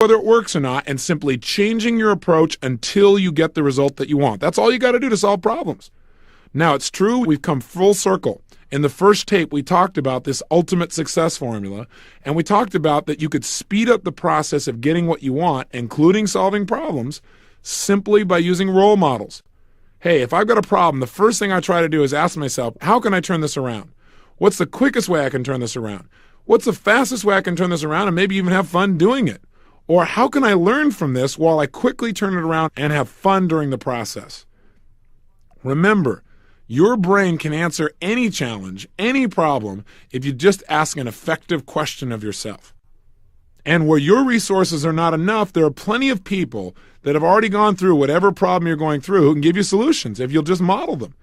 whether it works or not and simply changing your approach until you get the result that you want. That's all you got to do to solve problems. Now, it's true we've come full circle. In the first tape, we talked about this ultimate success formula, and we talked about that you could speed up the process of getting what you want, including solving problems, simply by using role models. Hey, if I've got a problem, the first thing I try to do is ask myself, how can I turn this around? What's the quickest way I can turn this around? What's the fastest way I can turn this around and maybe even have fun doing it? Or how can I learn from this while I quickly turn it around and have fun during the process? Remember, your brain can answer any challenge, any problem, if you just ask an effective question of yourself. And where your resources are not enough, there are plenty of people that have already gone through whatever problem you're going through who can give you solutions if you'll just model them.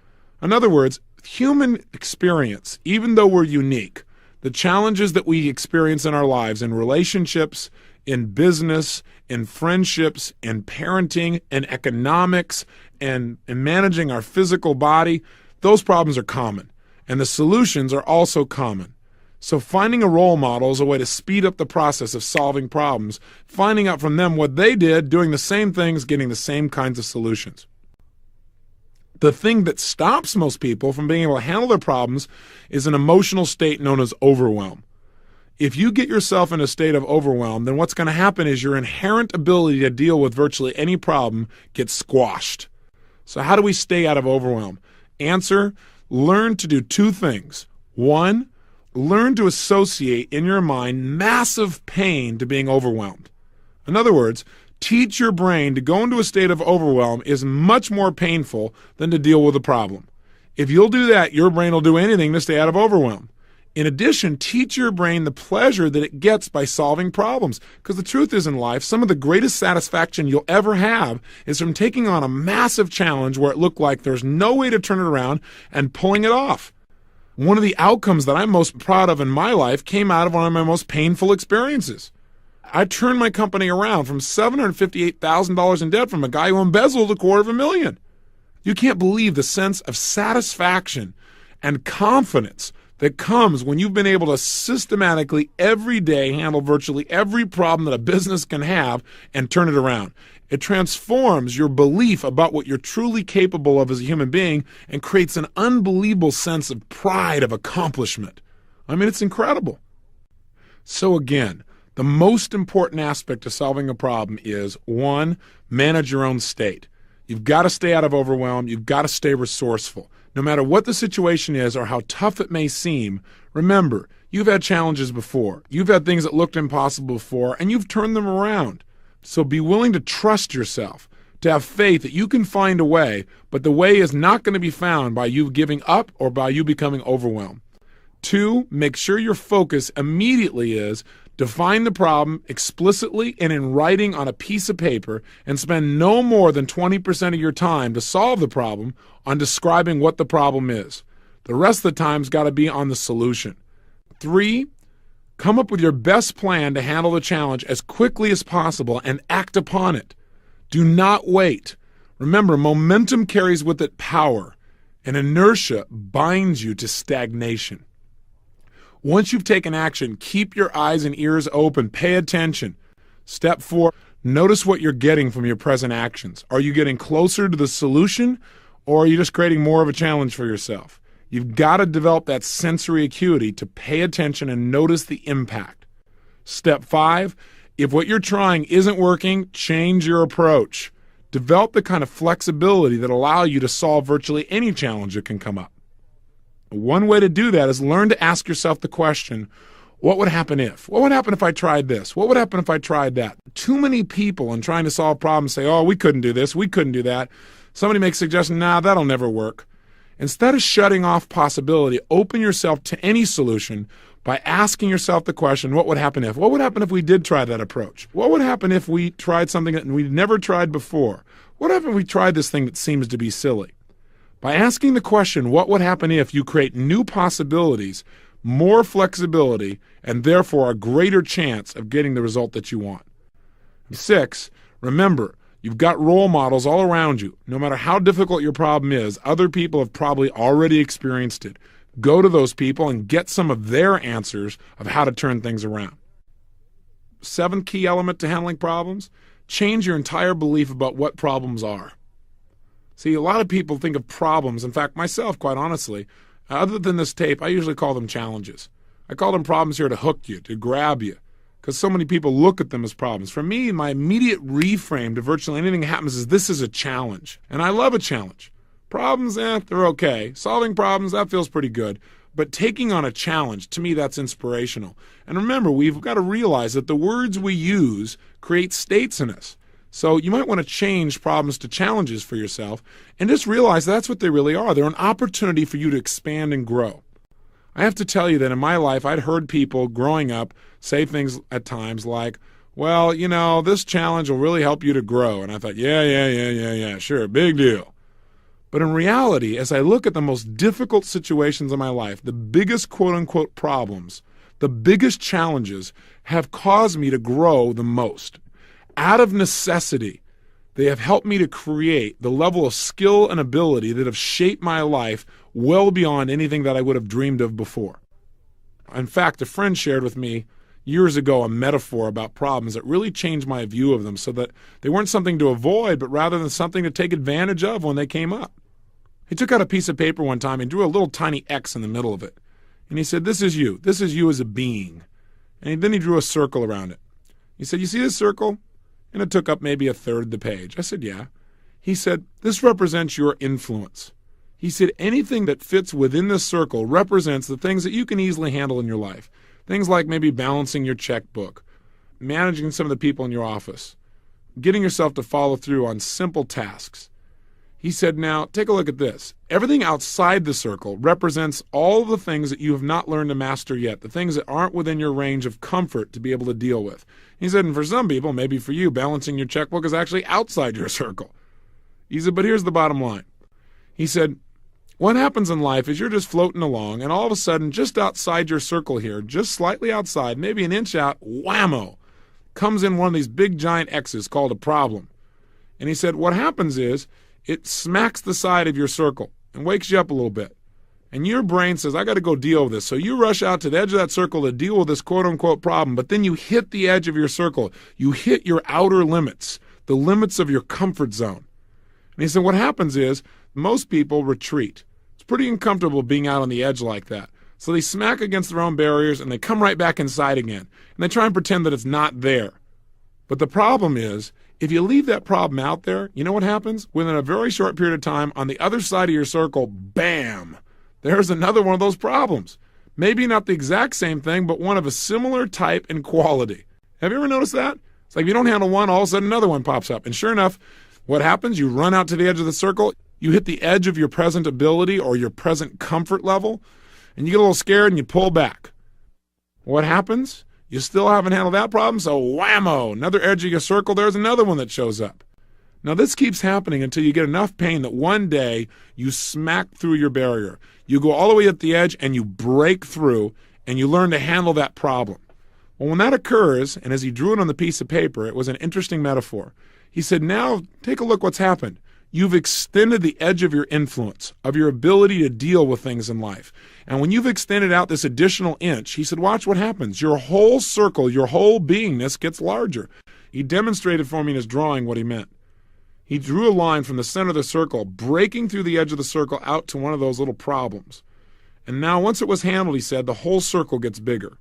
In other words, human experience, even though we're unique, the challenges that we experience in our lives, in relationships, in business, in friendships, in parenting, in economics, and in managing our physical body, those problems are common. And the solutions are also common. So finding a role model is a way to speed up the process of solving problems, finding out from them what they did, doing the same things, getting the same kinds of solutions. The thing that stops most people from being able to handle their problems is an emotional state known as overwhelm. If you get yourself in a state of overwhelm, then what's going to happen is your inherent ability to deal with virtually any problem gets squashed. So how do we stay out of overwhelm? Answer, learn to do two things. One, learn to associate in your mind massive pain to being overwhelmed. In other words, teach your brain to go into a state of overwhelm is much more painful than to deal with a problem. If you'll do that, your brain will do anything to stay out of overwhelm. In addition, teach your brain the pleasure that it gets by solving problems. Because the truth is in life, some of the greatest satisfaction you'll ever have is from taking on a massive challenge where it looked like there's no way to turn it around and pulling it off. One of the outcomes that I'm most proud of in my life came out of one of my most painful experiences. I turned my company around from $758,000 in debt from a guy who embezzled $250,000. You can't believe the sense of satisfaction and confidence that comes when you've been able to systematically every day handle virtually every problem that a business can have and turn it around. It transforms your belief about what you're truly capable of as a human being and creates an unbelievable sense of pride, of accomplishment. I mean, it's incredible. So again, the most important aspect of solving a problem is, one, manage your own state. You've got to stay out of overwhelm. You've got to stay resourceful. No matter what the situation is or how tough it may seem, remember, you've had challenges before. You've had things that looked impossible before, and you've turned them around. So be willing to trust yourself, to have faith that you can find a way, but the way is not going to be found by you giving up or by you becoming overwhelmed. Two, make sure your focus immediately is define the problem explicitly and in writing on a piece of paper and spend no more than 20% of your time to solve the problem on describing what the problem is. The rest of the time's got to be on the solution. Three, come up with your best plan to handle the challenge as quickly as possible and act upon it. Do not wait. Remember, momentum carries with it power, and inertia binds you to stagnation. Once you've taken action, keep your eyes and ears open. Pay attention. Step 4, notice what you're getting from your present actions. Are you getting closer to the solution, or are you just creating more of a challenge for yourself? You've got to develop that sensory acuity to pay attention and notice the impact. Step 5, if what you're trying isn't working, change your approach. Develop the kind of flexibility that allows you to solve virtually any challenge that can come up. One way to do that is learn to ask yourself the question, what would happen if? What would happen if I tried this? What would happen if I tried that? Too many people in trying to solve problems say, oh, we couldn't do this, we couldn't do that. Somebody makes a suggestion, nah, that'll never work. Instead of shutting off possibility, open yourself to any solution by asking yourself the question, what would happen if? What would happen if we did try that approach? What would happen if we tried something that we'd never tried before? What if we tried this thing that seems to be silly? By asking the question, what would happen if, you create new possibilities, more flexibility, and therefore a greater chance of getting the result that you want. 6, remember, you've got role models all around you. No matter how difficult your problem is, other people have probably already experienced it. Go to those people and get some of their answers of how to turn things around. seventh key element to handling problems? Change your entire belief about what problems are. See, a lot of people think of problems, in fact, myself, quite honestly, other than this tape, I usually call them challenges. I call them problems here to hook you, to grab you, because so many people look at them as problems. For me, my immediate reframe to virtually anything that happens is this is a challenge, and I love a challenge. Problems, they're okay. Solving problems, that feels pretty good. But taking on a challenge, to me, that's inspirational. And remember, we've got to realize that the words we use create states in us. So you might want to change problems to challenges for yourself and just realize that's what they really are. They're an opportunity for you to expand and grow. I have to tell you that in my life, I'd heard people growing up say things at times like, well, this challenge will really help you to grow. And I thought, yeah, sure, big deal. But in reality, as I look at the most difficult situations in my life, the biggest quote-unquote problems, the biggest challenges have caused me to grow the most. Out of necessity, they have helped me to create the level of skill and ability that have shaped my life well beyond anything that I would have dreamed of before. In fact, a friend shared with me years ago a metaphor about problems that really changed my view of them so that they weren't something to avoid, but rather than something to take advantage of when they came up. He took out a piece of paper one time and drew a little tiny X in the middle of it. And he said, this is you. This is you as a being. And then he drew a circle around it. He said, you see this circle? And it took up maybe a third of the page. I said, yeah. He said, this represents your influence. He said, anything that fits within this circle represents the things that you can easily handle in your life. Things like maybe balancing your checkbook, managing some of the people in your office, getting yourself to follow through on simple tasks. He said, now, take a look at this. Everything outside the circle represents all the things that you have not learned to master yet, the things that aren't within your range of comfort to be able to deal with. He said, and for some people, maybe for you, balancing your checkbook is actually outside your circle. He said, but here's the bottom line. He said, what happens in life is you're just floating along, and all of a sudden, just outside your circle here, just slightly outside, maybe an inch out, whammo, comes in one of these big giant X's called a problem. And he said, what happens is, it smacks the side of your circle and wakes you up a little bit. And your brain says, I got to go deal with this. So you rush out to the edge of that circle to deal with this quote-unquote problem, but then you hit the edge of your circle. You hit your outer limits, the limits of your comfort zone. And he said, what happens is most people retreat. It's pretty uncomfortable being out on the edge like that. So they smack against their own barriers and they come right back inside again. And they try and pretend that it's not there. But the problem is, if you leave that problem out there, you know what happens? Within a very short period of time, on the other side of your circle, bam, there's another one of those problems. Maybe not the exact same thing, but one of a similar type and quality. Have you ever noticed that? It's like if you don't handle one, all of a sudden another one pops up. And sure enough, what happens? You run out to the edge of the circle, you hit the edge of your present ability or your present comfort level, and you get a little scared and you pull back. What happens? You still haven't handled that problem, so whammo, another edge of your circle, there's another one that shows up. Now this keeps happening until you get enough pain that one day you smack through your barrier. You go all the way at the edge and you break through and you learn to handle that problem. Well, when that occurs, and as he drew it on the piece of paper, it was an interesting metaphor. He said, now take a look what's happened. You've extended the edge of your influence, of your ability to deal with things in life. And when you've extended out this additional inch, he said, watch what happens. Your whole circle, your whole beingness gets larger. He demonstrated for me in his drawing what he meant. He drew a line from the center of the circle, breaking through the edge of the circle out to one of those little problems. And now once it was handled, he said, the whole circle gets bigger.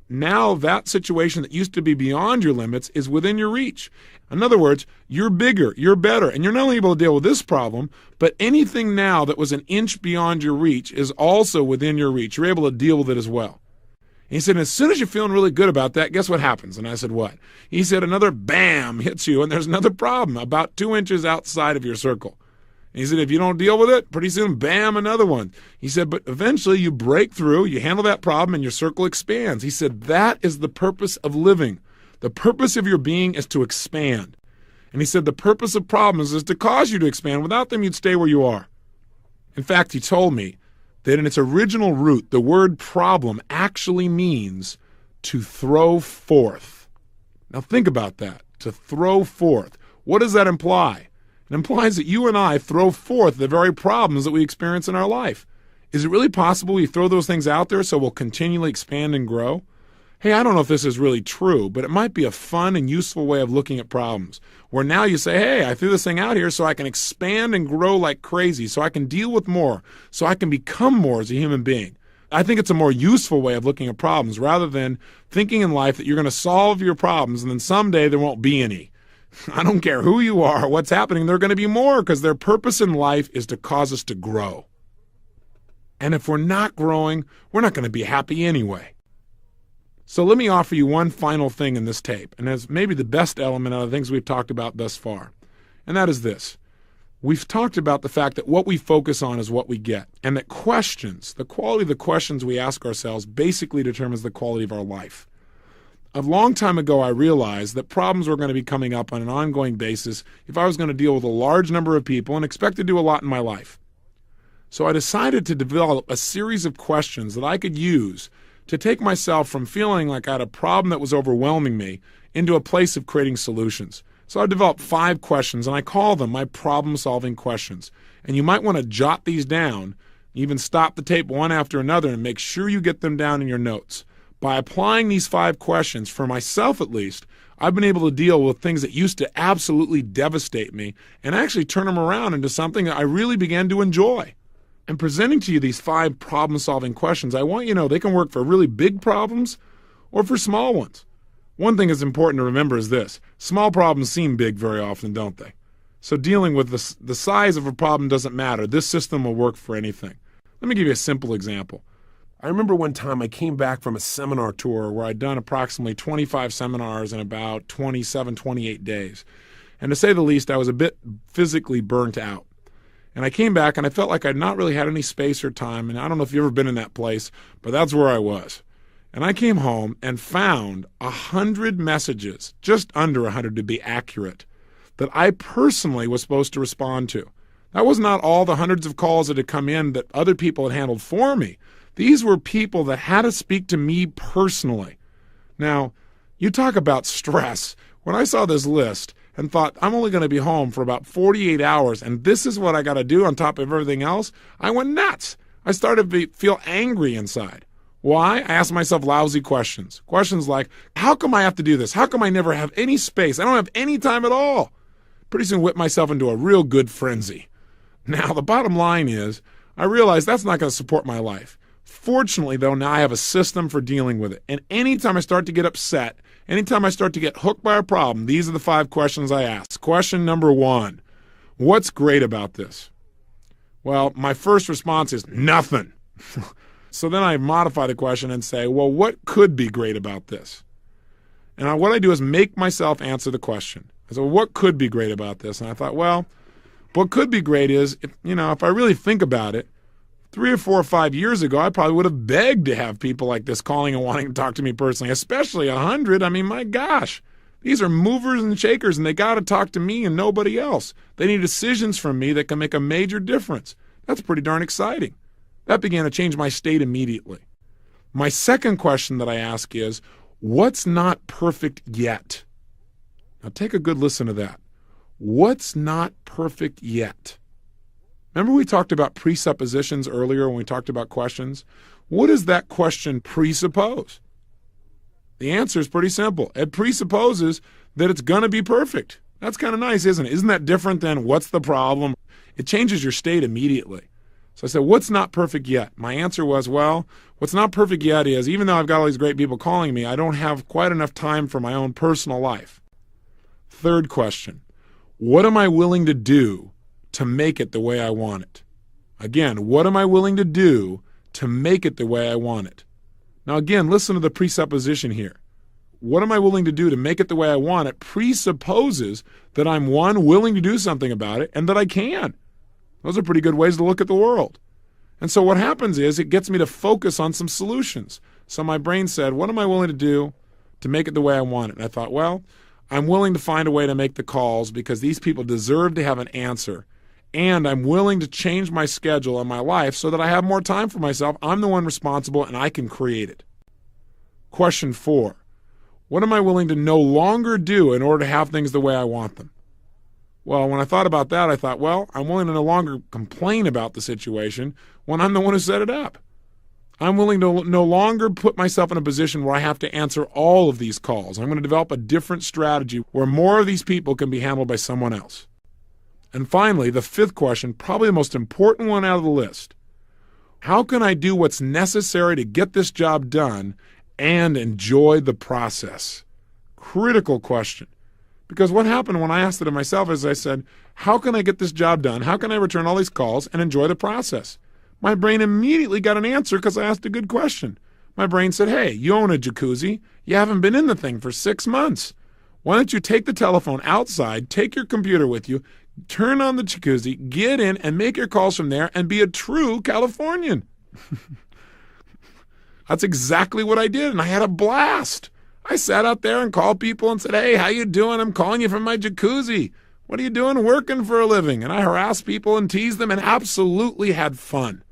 Now that situation that used to be beyond your limits is within your reach. In other words, you're bigger, you're better, and you're not only able to deal with this problem, but anything now that was an inch beyond your reach is also within your reach. You're able to deal with it as well. And he said, as soon as you're feeling really good about that, guess what happens? And I said, what? He said, another bam hits you, and there's another problem about 2 inches outside of your circle. And he said, if you don't deal with it, pretty soon, bam, another one. He said, but eventually you break through, you handle that problem, and your circle expands. He said, that is the purpose of living. The purpose of your being is to expand. And he said, the purpose of problems is to cause you to expand. Without them, you'd stay where you are. In fact, he told me that in its original root, the word problem actually means to throw forth. Now think about that, to throw forth. What does that imply? It implies that you and I throw forth the very problems that we experience in our life. Is it really possible we throw those things out there so we'll continually expand and grow? Hey, I don't know if this is really true, but it might be a fun and useful way of looking at problems, where now you say, hey, I threw this thing out here so I can expand and grow like crazy, so I can deal with more, so I can become more as a human being. I think it's a more useful way of looking at problems rather than thinking in life that you're going to solve your problems and then someday there won't be any. I don't care who you are, what's happening, there are going to be more because their purpose in life is to cause us to grow. And if we're not growing, we're not going to be happy anyway. So let me offer you one final thing in this tape, and it's maybe the best element of the things we've talked about thus far, and that is this. We've talked about the fact that what we focus on is what we get, and that questions, the quality of the questions we ask ourselves, basically determines the quality of our life. A long time ago, I realized that problems were going to be coming up on an ongoing basis if I was going to deal with a large number of people and expect to do a lot in my life. So I decided to develop a series of questions that I could use to take myself from feeling like I had a problem that was overwhelming me into a place of creating solutions. So I developed 5 questions, and I call them my problem-solving questions. And you might want to jot these down, even stop the tape one after another, and make sure you get them down in your notes. By applying these 5 questions, for myself at least, I've been able to deal with things that used to absolutely devastate me and actually turn them around into something that I really began to enjoy. And presenting to you these 5 problem-solving questions, I want you to know they can work for really big problems or for small ones. One thing that's important to remember is this. Small problems seem big very often, don't they? So dealing with the size of a problem doesn't matter. This system will work for anything. Let me give you a simple example. I remember one time I came back from a seminar tour where I'd done approximately 25 seminars in about 27, 28 days. And to say the least, I was a bit physically burnt out. And I came back and I felt like I'd not really had any space or time. And I don't know if you've ever been in that place, but that's where I was. And I came home and found 100 messages, just under 100 to be accurate, that I personally was supposed to respond to. That was not all the hundreds of calls that had come in that other people had handled for me. These were people that had to speak to me personally. Now, you talk about stress. When I saw this list and thought, I'm only going to be home for about 48 hours, and this is what I got to do on top of everything else, I went nuts. I started to feel angry inside. Why? I asked myself lousy questions. Questions like, how come I have to do this? How come I never have any space? I don't have any time at all. Pretty soon whipped myself into a real good frenzy. Now, the bottom line is, I realized that's not going to support my life. Fortunately, though, now I have a system for dealing with it. And anytime I start to get upset, anytime I start to get hooked by a problem, these are the 5 questions I ask. Question number 1, what's great about this? Well, my first response is nothing. So then I modify the question and say, well, what could be great about this? And what I do is make myself answer the question. I said, well, what could be great about this? And I thought, well, what could be great is, if I really think about it, 3 or 4 or 5 years ago, I probably would have begged to have people like this calling and wanting to talk to me personally, especially 100. I mean, my gosh, these are movers and shakers, and they got to talk to me and nobody else. They need decisions from me that can make a major difference. That's pretty darn exciting. That began to change my state immediately. My second question that I ask is, what's not perfect yet? Now take a good listen to that. What's not perfect yet? Remember we talked about presuppositions earlier when we talked about questions? What does that question presuppose? The answer is pretty simple. It presupposes that it's going to be perfect. That's kind of nice, isn't it? Isn't that different than what's the problem? It changes your state immediately. So I said, what's not perfect yet? My answer was, well, what's not perfect yet is, even though I've got all these great people calling me, I don't have quite enough time for my own personal life. Third question, what am I willing to do to make it the way I want it? Again, what am I willing to do to make it the way I want it? Now again, listen to the presupposition here. What am I willing to do to make it the way I want it presupposes that I'm, 1, willing to do something about it, and that I can. Those are pretty good ways to look at the world. And so what happens is it gets me to focus on some solutions. So my brain said, what am I willing to do to make it the way I want it? And I thought, well, I'm willing to find a way to make the calls because these people deserve to have an answer. And I'm willing to change my schedule and my life so that I have more time for myself. I'm the one responsible and I can create it. Question 4, what am I willing to no longer do in order to have things the way I want them? Well, when I thought about that, I thought, well, I'm willing to no longer complain about the situation when I'm the one who set it up. I'm willing to no longer put myself in a position where I have to answer all of these calls. I'm going to develop a different strategy where more of these people can be handled by someone else. And finally, the fifth question, probably the most important one out of the list. How can I do what's necessary to get this job done and enjoy the process? Critical question. Because what happened when I asked it of myself is I said, how can I get this job done? How can I return all these calls and enjoy the process? My brain immediately got an answer because I asked a good question. My brain said, hey, you own a jacuzzi. You haven't been in the thing for 6 months. Why don't you take the telephone outside, take your computer with you, turn on the jacuzzi, get in, and make your calls from there and be a true Californian. That's exactly what I did, and I had a blast. I sat out there and called people and said, hey, how you doing? I'm calling you from my jacuzzi. What are you doing working for a living? And I harassed people and teased them and absolutely had fun.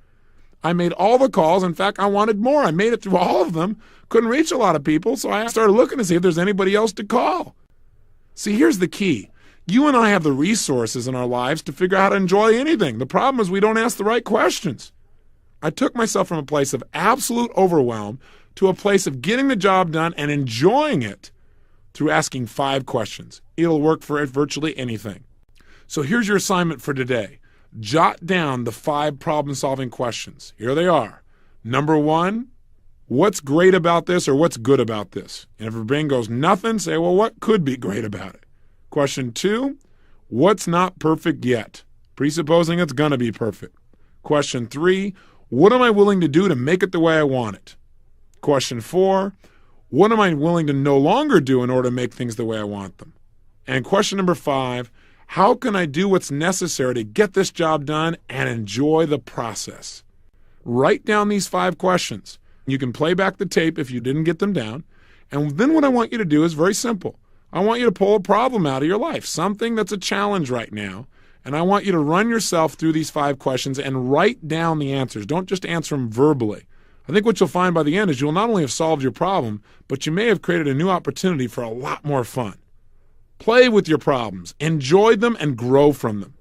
I made all the calls. In fact, I wanted more. I made it through all of them. Couldn't reach a lot of people, so I started looking to see if there's anybody else to call. See, here's the key. You and I have the resources in our lives to figure out how to enjoy anything. The problem is we don't ask the right questions. I took myself from a place of absolute overwhelm to a place of getting the job done and enjoying it through asking 5 questions. It'll work for virtually anything. So here's your assignment for today. Jot down the 5 problem-solving questions. Here they are. Number 1, what's great about this or what's good about this? And if your brain goes nothing, say, well, what could be great about it? Question 2, what's not perfect yet? Presupposing it's going to be perfect. Question 3, what am I willing to do to make it the way I want it? Question 4, what am I willing to no longer do in order to make things the way I want them? And question number 5, how can I do what's necessary to get this job done and enjoy the process? Write down these 5 questions. You can play back the tape if you didn't get them down. And then what I want you to do is very simple. I want you to pull a problem out of your life, something that's a challenge right now. And I want you to run yourself through these 5 questions and write down the answers. Don't just answer them verbally. I think what you'll find by the end is you'll not only have solved your problem, but you may have created a new opportunity for a lot more fun. Play with your problems, enjoy them, and grow from them.